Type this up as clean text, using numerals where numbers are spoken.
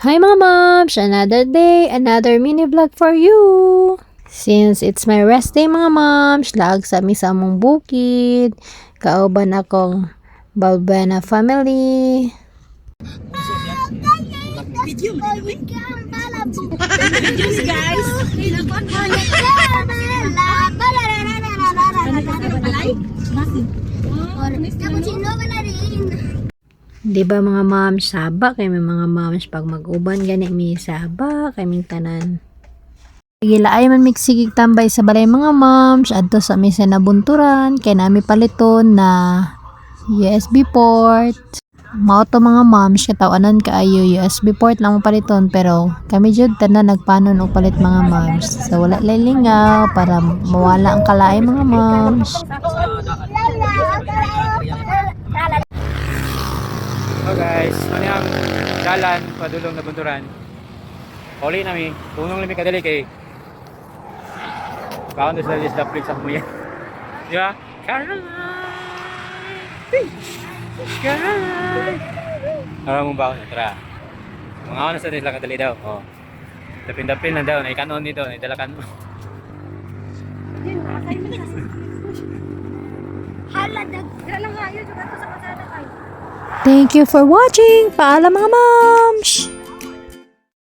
Hi mga moms! Another day, another mini vlog for you! Since it's my rest day mga moms, laag sa mi sa among bukid, kauban akong Balbana family. Video mo guys. Di ba mga moms, saba kay may mga moms pag mag-uban gani mi saba kay ming tanan. Gila ay man miksigig tambay sa balay mga moms adto sa misa na bunturan kay nami paliton na USB port. Mao to mga moms katawanan kaayo USB port lang mo paliton pero kami jud tanan nagpanon og palit mga moms. So wala lingaw para mawala ang kalaay mga moms. So guys, ano yung dalan padulong na bunturan. Huli nami, tunong limi kadali kay kaon sa list the place sa muya. Di ba? Caroline! Caroline! Ara mo ba? Tara. Mga ano sa nila kadali daw. Oh. Dapin-dapin lang daw, naikanon dito, naidalakan mo. Hala, lang hayo juga to sa kasada kay. Thank you for watching. Paalam mga moms.